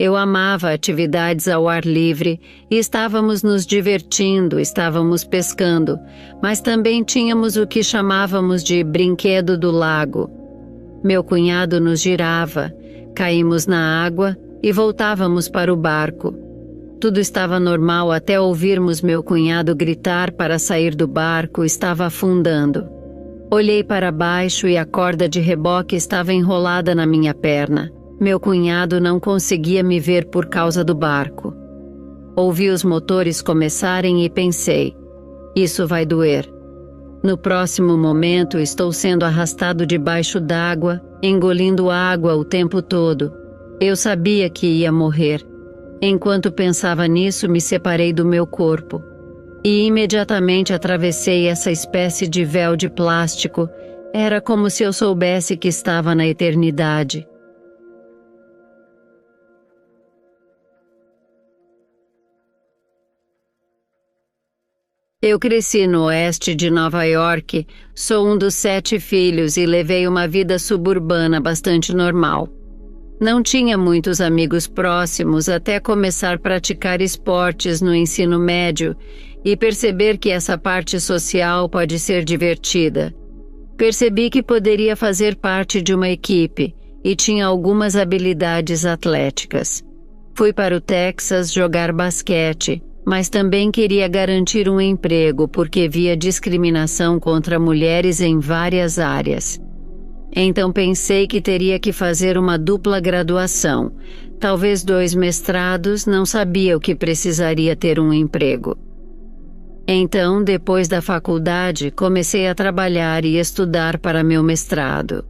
Eu amava atividades ao ar livre e estávamos nos divertindo, estávamos pescando, mas também tínhamos o que chamávamos de brinquedo do lago. Meu cunhado nos girava, caímos na água e voltávamos para o barco. Tudo estava normal até ouvirmos meu cunhado gritar para sair do barco, estava afundando. Olhei para baixo e a corda de reboque estava enrolada na minha perna. Meu cunhado não conseguia me ver por causa do barco. Ouvi os motores começarem e pensei, isso vai doer. No próximo momento estou sendo arrastado debaixo d'água, engolindo água o tempo todo. Eu sabia que ia morrer. Enquanto pensava nisso, me separei do meu corpo. E imediatamente atravessei essa espécie de véu de plástico. Era como se eu soubesse que estava na eternidade. Eu cresci no oeste de Nova York, sou um dos 7 filhos e levei uma vida suburbana bastante normal. Não tinha muitos amigos próximos até começar a praticar esportes no ensino médio e perceber que essa parte social pode ser divertida. Percebi que poderia fazer parte de uma equipe e tinha algumas habilidades atléticas. Fui para o Texas jogar basquete, mas também queria garantir um emprego porque via discriminação contra mulheres em várias áreas. Então pensei que teria que fazer uma dupla graduação, talvez 2 mestrados, não sabia o que precisaria ter um emprego. Então, depois da faculdade, comecei a trabalhar e estudar para meu mestrado.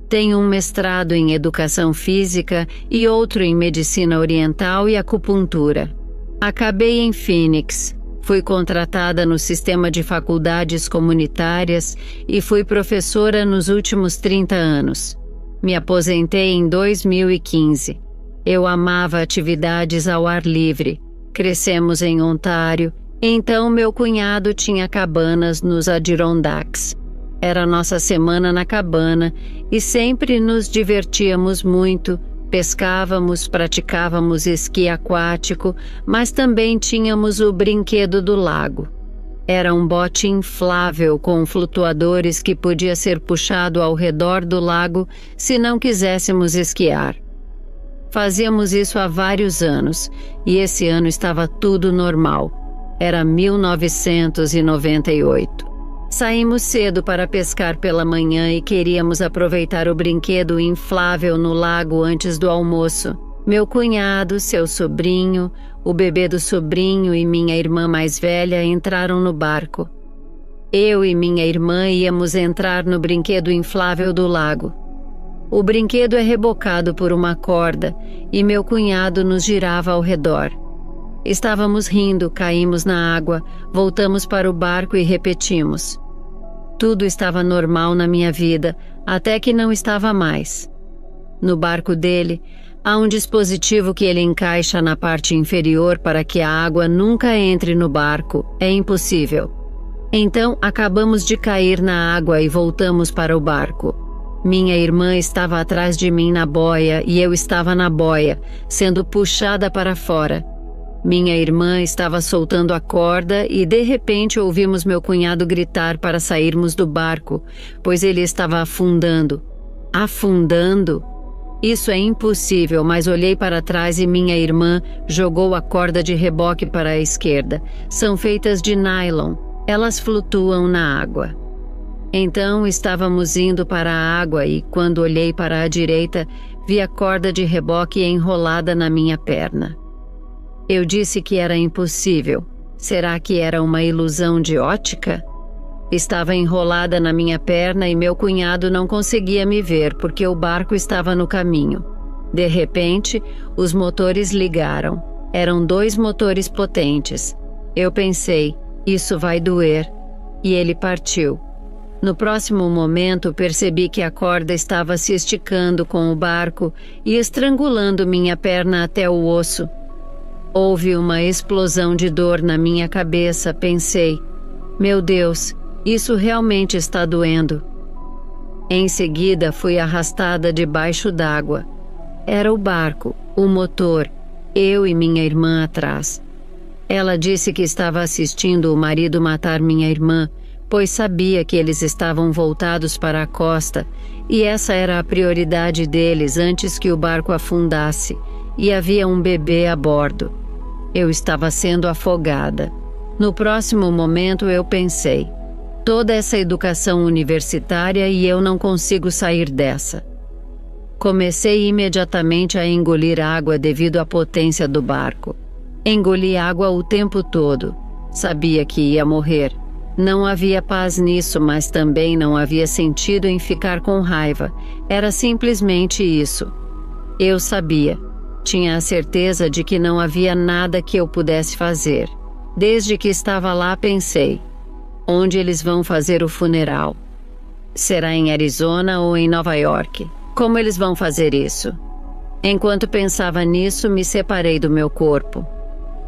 Tenho um mestrado em Educação Física e outro em Medicina Oriental e Acupuntura. Acabei em Phoenix. Fui contratada no sistema de faculdades comunitárias e fui professora nos últimos 30 anos. Me aposentei em 2015. Eu amava atividades ao ar livre. Crescemos em Ontário, então meu cunhado tinha cabanas nos Adirondacks. Era nossa semana na cabana e sempre nos divertíamos muito. Pescávamos, praticávamos esqui aquático, mas também tínhamos o brinquedo do lago. Era um bote inflável com flutuadores que podia ser puxado ao redor do lago se não quiséssemos esquiar. Fazíamos isso há vários anos, e esse ano estava tudo normal. Era 1998. Saímos cedo para pescar pela manhã e queríamos aproveitar o brinquedo inflável no lago antes do almoço. Meu cunhado, seu sobrinho, o bebê do sobrinho e minha irmã mais velha entraram no barco. Eu e minha irmã íamos entrar no brinquedo inflável do lago. O brinquedo é rebocado por uma corda e meu cunhado nos girava ao redor. Estávamos rindo, caímos na água, voltamos para o barco e repetimos. Tudo estava normal na minha vida, até que não estava mais. No barco dele, há um dispositivo que ele encaixa na parte inferior para que a água nunca entre no barco. É impossível. Então, acabamos de cair na água e voltamos para o barco. Minha irmã estava atrás de mim na boia e eu estava na boia, sendo puxada para fora. Minha irmã estava soltando a corda e de repente ouvimos meu cunhado gritar para sairmos do barco, pois ele estava afundando. Afundando? Isso é impossível, mas olhei para trás e minha irmã jogou a corda de reboque para a esquerda. São feitas de nylon. Elas flutuam na água. Então estávamos indo para a água e, quando olhei para a direita, vi a corda de reboque enrolada na minha perna. Eu disse que era impossível. Será que era uma ilusão de ótica? Estava enrolada na minha perna e meu cunhado não conseguia me ver porque o barco estava no caminho. De repente, os motores ligaram. Eram 2 motores potentes. Eu pensei, isso vai doer. E ele partiu. No próximo momento, percebi que a corda estava se esticando com o barco e estrangulando minha perna até o osso. Houve uma explosão de dor na minha cabeça, pensei, meu Deus, isso realmente está doendo. Em seguida, fui arrastada debaixo d'água. Era o barco, O motor, eu e minha irmã atrás. Ela disse que estava assistindo o marido matar minha irmã, pois sabia que eles estavam voltados para a costa e essa era a prioridade deles antes que o barco afundasse, e havia um bebê a bordo. Eu estava sendo afogada. No próximo momento eu pensei, toda essa educação universitária e eu não consigo sair dessa. Comecei imediatamente a engolir água devido à potência do barco. Engoli água o tempo todo. Sabia que ia morrer. Não havia paz nisso, mas também não havia sentido em ficar com raiva. Era simplesmente isso. Eu sabia. Tinha a certeza de que não havia nada que eu pudesse fazer. Desde que estava lá, pensei: onde eles vão fazer o funeral? Será em Arizona ou em Nova York? Como eles vão fazer isso? Enquanto pensava nisso, me separei do meu corpo.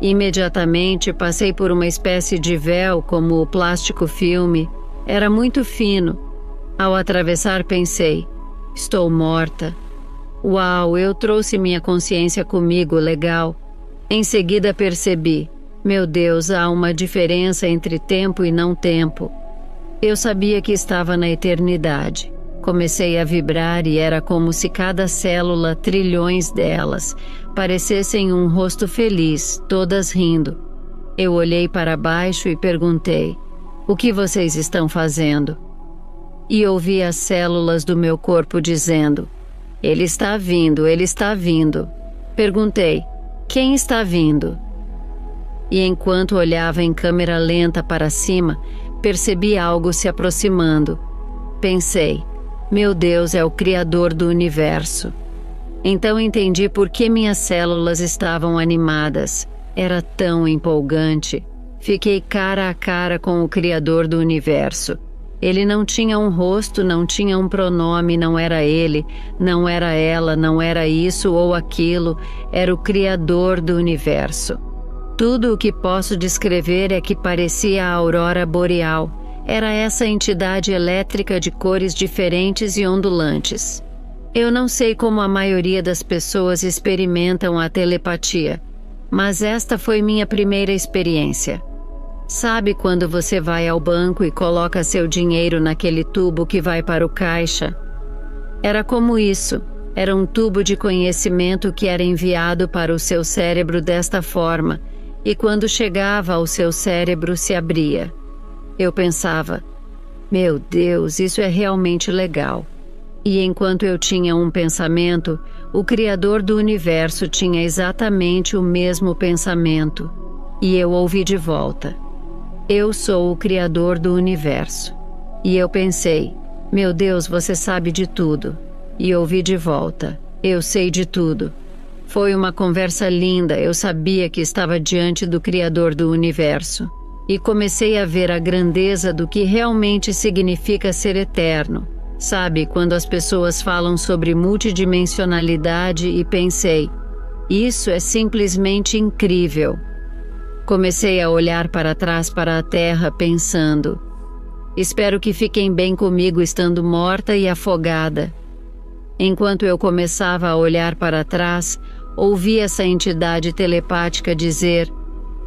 Imediatamente passei por uma espécie de véu como o plástico filme. Era muito fino. Ao atravessar pensei, estou morta. Uau, eu trouxe minha consciência comigo, legal. Em seguida percebi, meu Deus, há uma diferença entre tempo e não tempo. Eu sabia que estava na eternidade. Comecei a vibrar e era como se cada célula, trilhões delas, parecessem um rosto feliz, todas rindo. Eu olhei para baixo e perguntei, o que vocês estão fazendo? E ouvi as células do meu corpo dizendo, ele está vindo, ele está vindo. Perguntei, quem está vindo? E enquanto olhava em câmera lenta para cima, percebi algo se aproximando. Pensei, meu Deus é o Criador do universo. Então entendi por que minhas células estavam animadas. Era tão empolgante. Fiquei cara a cara com o Criador do universo. Ele não tinha um rosto, não tinha um pronome, não era ele, não era ela, não era isso ou aquilo. Era o Criador do universo. Tudo o que posso descrever é que parecia a aurora boreal. Era essa entidade elétrica de cores diferentes e ondulantes. Eu não sei como a maioria das pessoas experimentam a telepatia, mas esta foi minha primeira experiência. Sabe quando você vai ao banco e coloca seu dinheiro naquele tubo que vai para o caixa? Era como isso. Era um tubo de conhecimento que era enviado para o seu cérebro desta forma, e quando chegava ao seu cérebro se abria. Eu pensava, meu Deus, isso é realmente legal. E enquanto eu tinha um pensamento, o Criador do universo tinha exatamente o mesmo pensamento. E eu ouvi de volta, eu sou o Criador do universo. E eu pensei, meu Deus, você sabe de tudo. E ouvi de volta, eu sei de tudo. Foi uma conversa linda, eu sabia que estava diante do Criador do universo. E comecei a ver a grandeza do que realmente significa ser eterno. Sabe, quando as pessoas falam sobre multidimensionalidade e pensei, isso é simplesmente incrível. Comecei a olhar para trás para a Terra pensando, espero que fiquem bem comigo estando morta e afogada. Enquanto eu começava a olhar para trás, ouvi essa entidade telepática dizer,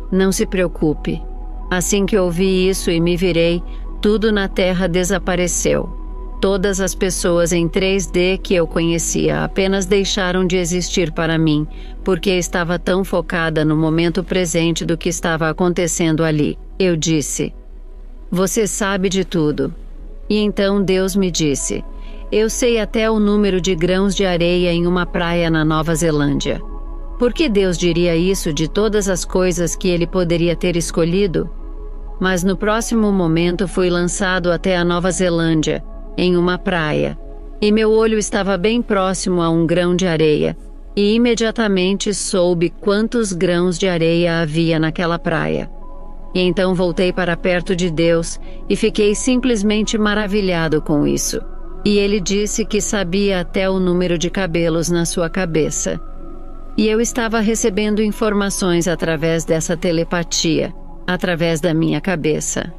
não se preocupe. Assim que ouvi isso e me virei, tudo na Terra desapareceu. Todas as pessoas em 3D que eu conhecia apenas deixaram de existir para mim, porque estava tão focada no momento presente do que estava acontecendo ali. Eu disse, você sabe de tudo. E então Deus me disse, eu sei até o número de grãos de areia em uma praia na Nova Zelândia. Por que Deus diria isso de todas as coisas que ele poderia ter escolhido? Mas no próximo momento fui lançado até a Nova Zelândia, em uma praia, e meu olho estava bem próximo a um grão de areia, e imediatamente soube quantos grãos de areia havia naquela praia. E então voltei para perto de Deus e fiquei simplesmente maravilhado com isso. E ele disse que sabia até o número de cabelos na sua cabeça. E eu estava recebendo informações através dessa telepatia, através da minha cabeça.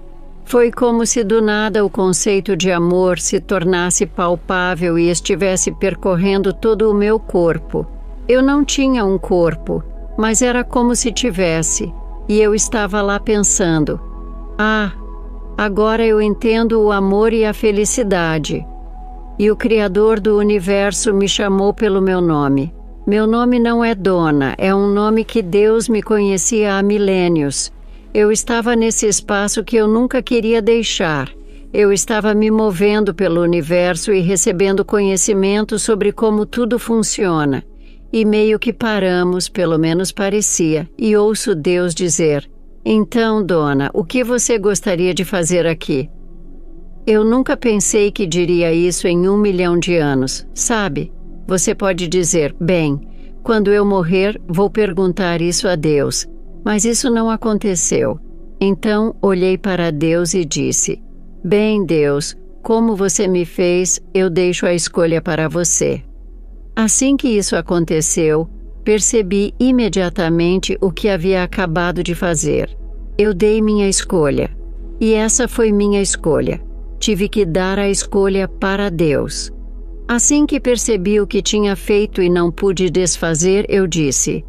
Foi como se do nada o conceito de amor se tornasse palpável e estivesse percorrendo todo o meu corpo. Eu não tinha um corpo, mas era como se tivesse, e eu estava lá pensando: ah, agora eu entendo o amor e a felicidade. E o Criador do Universo me chamou pelo meu nome. Meu nome não é Donna, é um nome que Deus me conhecia há milênios. Eu estava nesse espaço que eu nunca queria deixar. Eu estava me movendo pelo universo e recebendo conhecimento sobre como tudo funciona. E meio que paramos, pelo menos parecia, e ouço Deus dizer: então, Donna, o que você gostaria de fazer aqui? Eu nunca pensei que diria isso em 1 milhão de anos, sabe? Você pode dizer: bem, quando eu morrer, vou perguntar isso a Deus. Mas isso não aconteceu. Então, olhei para Deus e disse: bem, Deus, como você me fez, eu deixo a escolha para você. Assim que isso aconteceu, percebi imediatamente o que havia acabado de fazer. Eu dei minha escolha. E essa foi minha escolha. Tive que dar a escolha para Deus. Assim que percebi o que tinha feito e não pude desfazer, eu disse: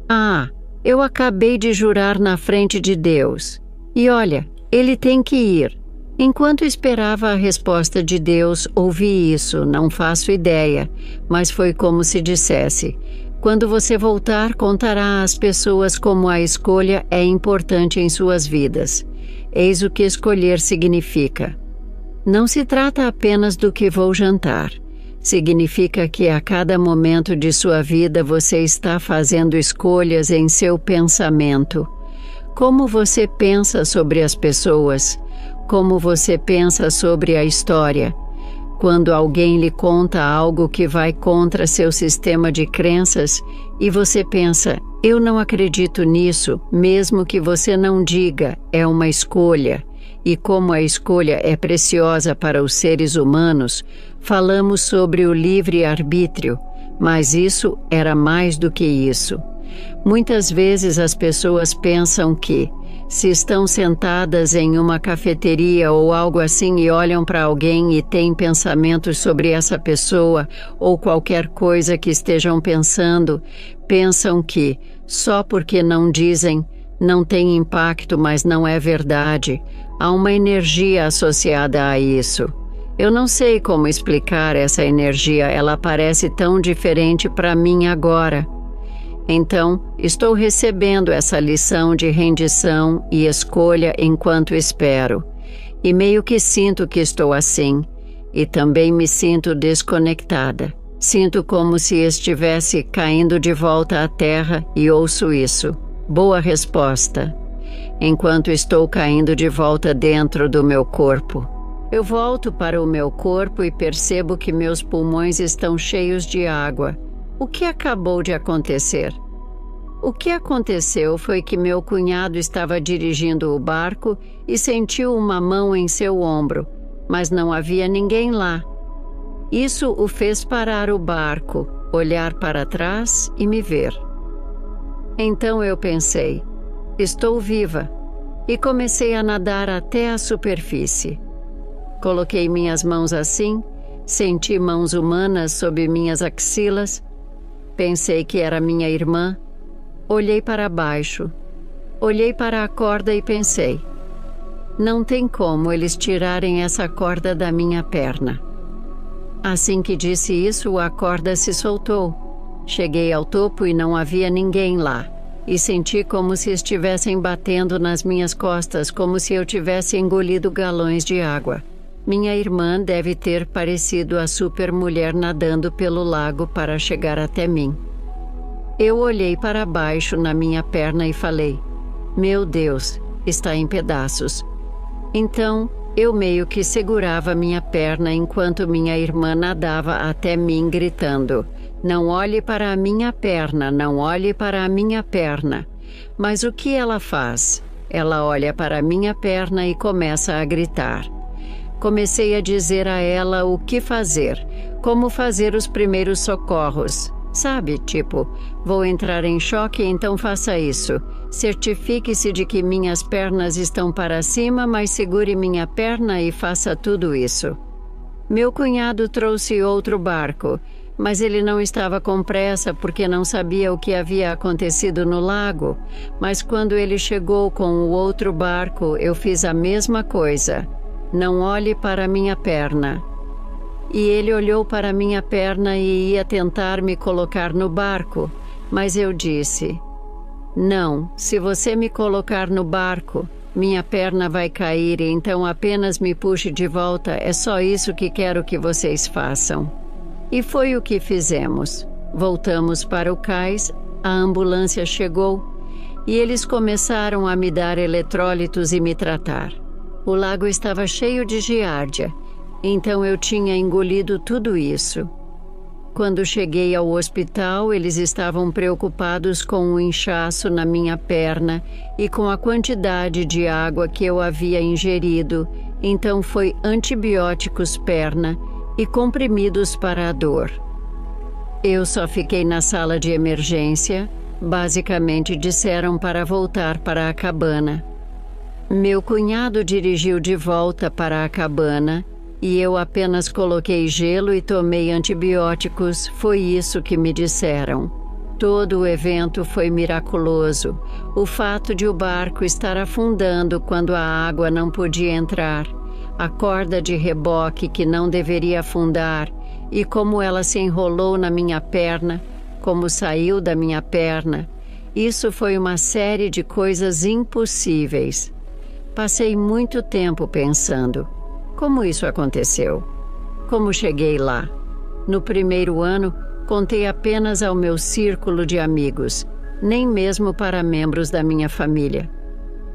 ah, eu acabei de jurar na frente de Deus. E olha, ele tem que ir. Enquanto esperava a resposta de Deus, ouvi isso, não faço ideia, mas foi como se dissesse: quando você voltar, contará às pessoas como a escolha é importante em suas vidas. Eis o que escolher significa. Não se trata apenas do que vou jantar. Significa que a cada momento de sua vida você está fazendo escolhas em seu pensamento. Como você pensa sobre as pessoas? Como você pensa sobre a história? Quando alguém lhe conta algo que vai contra seu sistema de crenças e você pensa: eu não acredito nisso, mesmo que você não diga, é uma escolha. E como a escolha é preciosa para os seres humanos, falamos sobre o livre-arbítrio, mas isso era mais do que isso. Muitas vezes as pessoas pensam que, se estão sentadas em uma cafeteria ou algo assim e olham para alguém e têm pensamentos sobre essa pessoa ou qualquer coisa que estejam pensando, pensam que, só porque não dizem, não tem impacto, mas não é verdade. Há uma energia associada a isso. Eu não sei como explicar essa energia, ela parece tão diferente para mim agora. Então, estou recebendo essa lição de rendição e escolha enquanto espero. E meio que sinto que estou assim. E também me sinto desconectada. Sinto como se estivesse caindo de volta à terra e ouço isso. Boa resposta. Enquanto estou caindo de volta dentro do meu corpo. Eu volto para o meu corpo e percebo que meus pulmões estão cheios de água. O que acabou de acontecer? O que aconteceu foi que meu cunhado estava dirigindo o barco e sentiu uma mão em seu ombro, mas não havia ninguém lá. Isso o fez parar o barco, olhar para trás e me ver. Então eu pensei: estou viva, e comecei a nadar até a superfície. Coloquei minhas mãos assim, senti mãos humanas sob minhas axilas, pensei que era minha irmã, olhei para baixo, olhei para a corda e pensei: não tem como eles tirarem essa corda da minha perna. Assim que disse isso, a corda se soltou. Cheguei ao topo e não havia ninguém lá. E senti como se estivessem batendo nas minhas costas, como se eu tivesse engolido galões de água. Minha irmã deve ter parecido a supermulher nadando pelo lago para chegar até mim. Eu olhei para baixo na minha perna e falei: meu Deus, está em pedaços. Então, eu meio que segurava minha perna enquanto minha irmã nadava até mim gritando: não olhe para a minha perna, não olhe para a minha perna. Mas o que ela faz? Ela olha para a minha perna e começa a gritar. Comecei a dizer a ela o que fazer, como fazer os primeiros socorros. Sabe, tipo, vou entrar em choque, então faça isso. Certifique-se de que minhas pernas estão para cima, mas segure minha perna e faça tudo isso. Meu cunhado trouxe outro barco. Mas ele não estava com pressa porque não sabia o que havia acontecido no lago. Mas quando ele chegou com o outro barco, eu fiz a mesma coisa. Não olhe para minha perna. E ele olhou para minha perna e ia tentar me colocar no barco. Mas eu disse: não, se você me colocar no barco, minha perna vai cair, então apenas me puxe de volta. É só isso que quero que vocês façam. E foi o que fizemos. Voltamos para o cais, a ambulância chegou e eles começaram a me dar eletrólitos e me tratar. O lago estava cheio de giardia, então eu tinha engolido tudo isso. Quando cheguei ao hospital, eles estavam preocupados com o inchaço na minha perna e com a quantidade de água que eu havia ingerido, então foi antibióticos perna e comprimidos para a dor. Eu só fiquei na sala de emergência. Basicamente disseram para voltar para a cabana. Meu cunhado dirigiu de volta para a cabana e eu apenas coloquei gelo e tomei antibióticos. Foi isso que me disseram. Todo o evento foi miraculoso. O fato de o barco estar afundando quando a água não podia entrar, a corda de reboque que não deveria afundar e como ela se enrolou na minha perna, como saiu da minha perna. Isso foi uma série de coisas impossíveis. Passei muito tempo pensando: como isso aconteceu? Como cheguei lá? No primeiro ano, contei apenas ao meu círculo de amigos, nem mesmo para membros da minha família.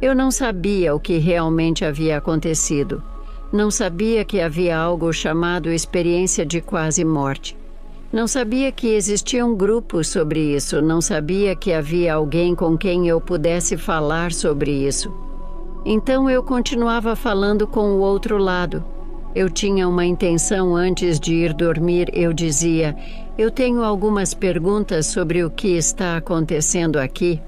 Eu não sabia o que realmente havia acontecido. Não sabia que havia algo chamado experiência de quase morte. Não sabia que existiam grupos sobre isso. Não sabia que havia alguém com quem eu pudesse falar sobre isso. Então eu continuava falando com o outro lado. Eu tinha uma intenção antes de ir dormir. Eu dizia: eu tenho algumas perguntas sobre o que está acontecendo aqui.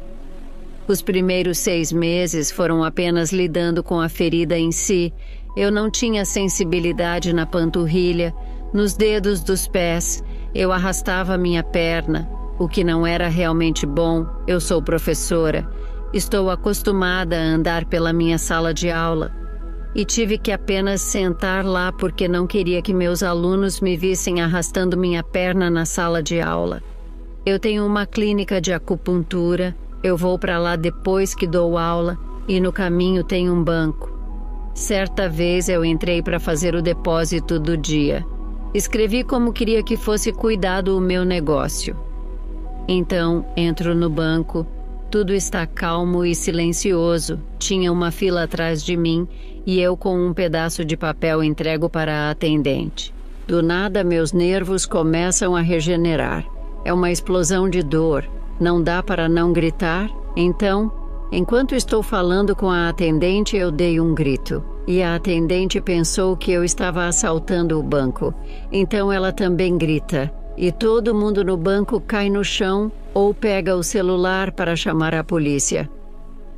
Os primeiros 6 meses foram apenas lidando com a ferida em si. Eu não tinha sensibilidade na panturrilha, nos dedos dos pés. Eu arrastava minha perna, o que não era realmente bom. Eu sou professora. Estou acostumada a andar pela minha sala de aula e tive que apenas sentar lá porque não queria que meus alunos me vissem arrastando minha perna na sala de aula. Eu tenho uma clínica de acupuntura, eu vou para lá depois que dou aula e no caminho tem um banco. Certa vez eu entrei para fazer o depósito do dia. Escrevi como queria que fosse cuidado o meu negócio. Então, entro no banco. Tudo está calmo e silencioso. Tinha uma fila atrás de mim e eu com um pedaço de papel entrego para a atendente. Do nada, meus nervos começam a regenerar. É uma explosão de dor. Não dá para não gritar? Então, enquanto estou falando com a atendente, eu dei um grito. E a atendente pensou que eu estava assaltando o banco. Então ela também grita. E todo mundo no banco cai no chão ou pega o celular para chamar a polícia.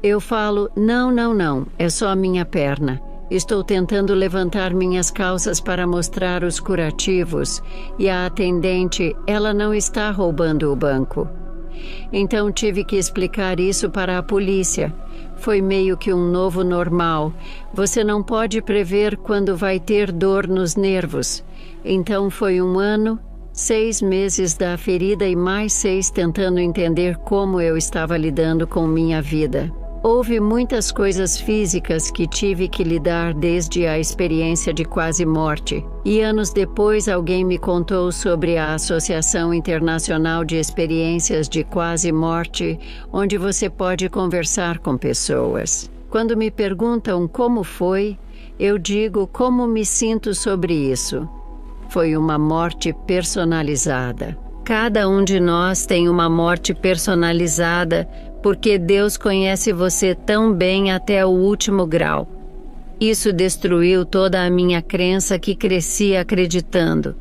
Eu falo: não, é só a minha perna. Estou tentando levantar minhas calças para mostrar os curativos. E a atendente, ela não está roubando o banco. Então tive que explicar isso para a polícia. Foi meio que um novo normal. Você não pode prever quando vai ter dor nos nervos. Então foi 1 ano, 6 meses da ferida e mais 6 tentando entender como eu estava lidando com minha vida. Houve muitas coisas físicas que tive que lidar desde a experiência de quase morte. E anos depois alguém me contou sobre a Associação Internacional de Experiências de Quase Morte, onde você pode conversar com pessoas. Quando me perguntam como foi, eu digo como me sinto sobre isso. Foi uma morte personalizada. Cada um de nós tem uma morte personalizada porque Deus conhece você tão bem até o último grau. Isso destruiu toda a minha crença que cresci acreditando.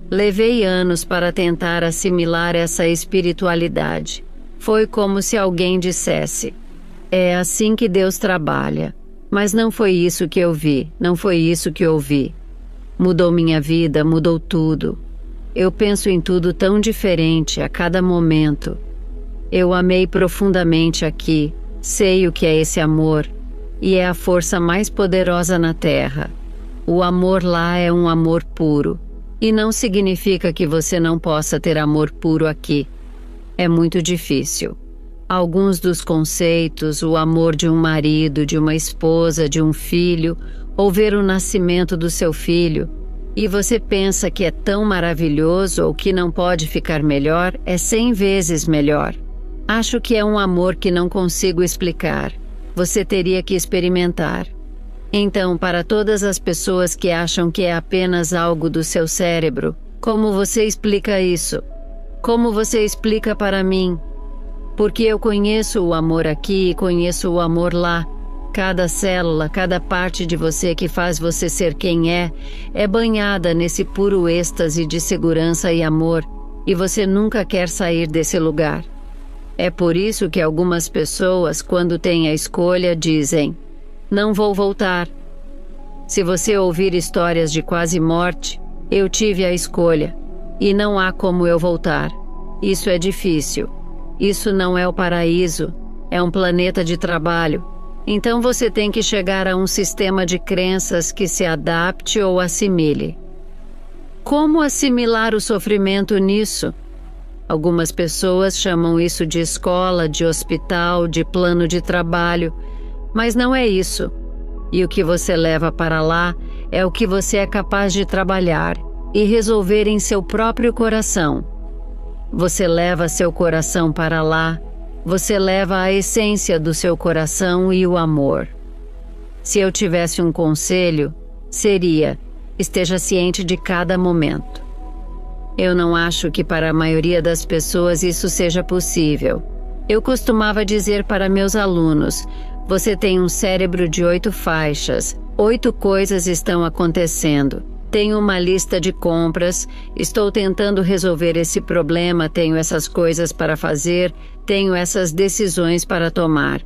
Levei anos para tentar assimilar essa espiritualidade. Foi como se alguém dissesse: é assim que Deus trabalha. Mas não foi isso que eu vi, não foi isso que ouvi. Mudou minha vida, mudou tudo. Eu penso em tudo tão diferente a cada momento. Eu amei profundamente aqui, sei o que é esse amor, e é a força mais poderosa na Terra. O amor lá é um amor puro, e não significa que você não possa ter amor puro aqui. É muito difícil. Alguns dos conceitos, o amor de um marido, de uma esposa, de um filho, ou ver o nascimento do seu filho, e você pensa que é tão maravilhoso ou que não pode ficar melhor, é 100 vezes melhor. Acho que é um amor que não consigo explicar. Você teria que experimentar. Então, para todas as pessoas que acham que é apenas algo do seu cérebro, como você explica isso? Como você explica para mim? Porque eu conheço o amor aqui e conheço o amor lá. Cada célula, cada parte de você que faz você ser quem é banhada nesse puro êxtase de segurança e amor, e você nunca quer sair desse lugar. É por isso que algumas pessoas, quando têm a escolha, dizem: não vou voltar. Se você ouvir histórias de quase morte, eu tive a escolha, e não há como eu voltar. Isso é difícil. Isso não é o paraíso, é um planeta de trabalho. Então você tem que chegar a um sistema de crenças que se adapte ou assimile. Como assimilar o sofrimento nisso? Algumas pessoas chamam isso de escola, de hospital, de plano de trabalho, mas não é isso. E o que você leva para lá é o que você é capaz de trabalhar e resolver em seu próprio coração. Você leva seu coração para lá, você leva a essência do seu coração e o amor. Se eu tivesse um conselho, seria: esteja ciente de cada momento. Eu não acho que para a maioria das pessoas isso seja possível. Eu costumava dizer para meus alunos: você tem um cérebro de 8 faixas, 8 coisas estão acontecendo. Tenho uma lista de compras, estou tentando resolver esse problema, tenho essas coisas para fazer, tenho essas decisões para tomar.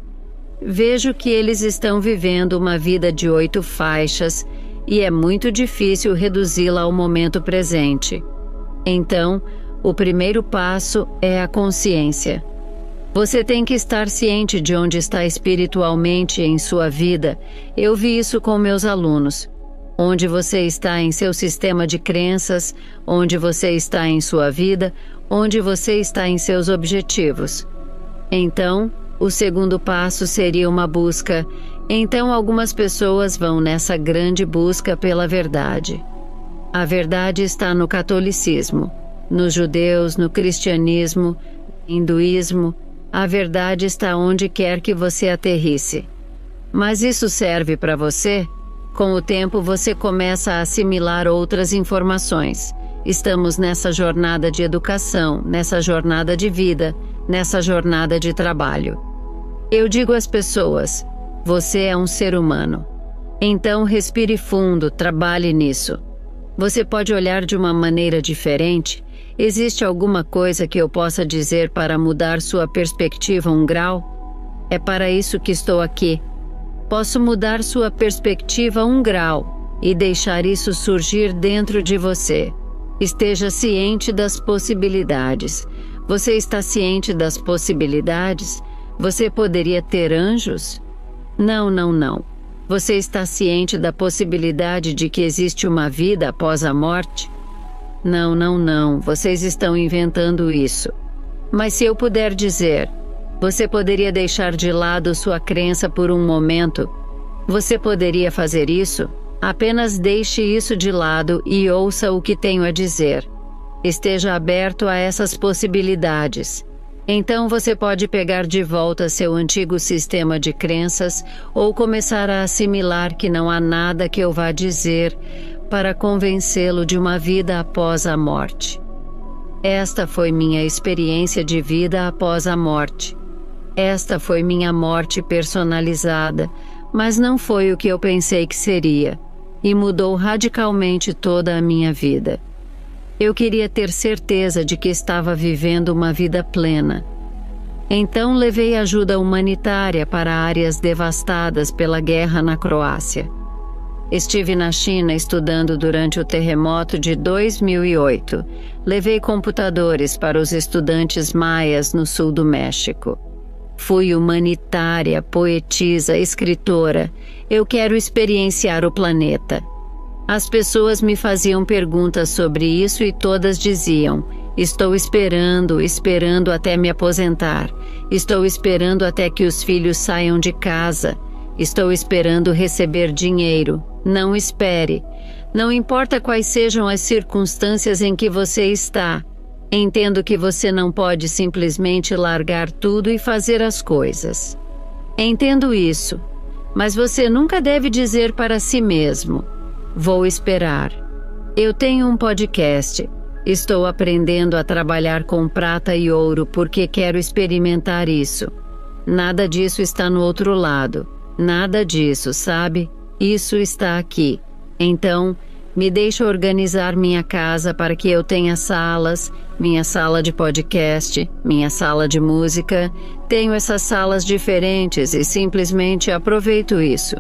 Vejo que eles estão vivendo uma vida de 8 faixas e é muito difícil reduzi-la ao momento presente. Então, o primeiro passo é a consciência. Você tem que estar ciente de onde está espiritualmente em sua vida. Eu vi isso com meus alunos. Onde você está em seu sistema de crenças, onde você está em sua vida, onde você está em seus objetivos. Então, o segundo passo seria uma busca. Então, algumas pessoas vão nessa grande busca pela verdade. A verdade está no catolicismo, nos judeus, no cristianismo, no hinduísmo. A verdade está onde quer que você aterrisse. Mas isso serve para você? Com o tempo você começa a assimilar outras informações. Estamos nessa jornada de educação, nessa jornada de vida, nessa jornada de trabalho. Eu digo às pessoas: você é um ser humano. Então respire fundo, trabalhe nisso. Você pode olhar de uma maneira diferente? Existe alguma coisa que eu possa dizer para mudar sua perspectiva 1 grau? É para isso que estou aqui. Posso mudar sua perspectiva 1 grau e deixar isso surgir dentro de você. Esteja ciente das possibilidades. Você está ciente das possibilidades? Você poderia ter anjos? Não, não, não. Você está ciente da possibilidade de que existe uma vida após a morte? Não, não, não. Vocês estão inventando isso. Mas se eu puder dizer: você poderia deixar de lado sua crença por um momento? Você poderia fazer isso? Apenas deixe isso de lado e ouça o que tenho a dizer. Esteja aberto a essas possibilidades. Então você pode pegar de volta seu antigo sistema de crenças ou começar a assimilar que não há nada que eu vá dizer para convencê-lo de uma vida após a morte. Esta foi minha experiência de vida após a morte. Esta foi minha morte personalizada, mas não foi o que eu pensei que seria, e mudou radicalmente toda a minha vida. Eu queria ter certeza de que estava vivendo uma vida plena. Então levei ajuda humanitária para áreas devastadas pela guerra na Croácia. Estive na China estudando durante o terremoto de 2008. Levei computadores para os estudantes maias no sul do México. Fui humanitária, poetisa, escritora. Eu quero experienciar o planeta. As pessoas me faziam perguntas sobre isso e todas diziam: estou esperando até me aposentar. Estou esperando até que os filhos saiam de casa. Estou esperando receber dinheiro. Não espere. Não importa quais sejam as circunstâncias em que você está. Entendo que você não pode simplesmente largar tudo e fazer as coisas. Entendo isso. Mas você nunca deve dizer para si mesmo: vou esperar. Eu tenho um podcast. Estou aprendendo a trabalhar com prata e ouro porque quero experimentar isso. Nada disso está no outro lado. Nada disso, sabe? Isso está aqui. Então, me deixa organizar minha casa para que eu tenha salas, minha sala de podcast, minha sala de música. Tenho essas salas diferentes e simplesmente aproveito isso.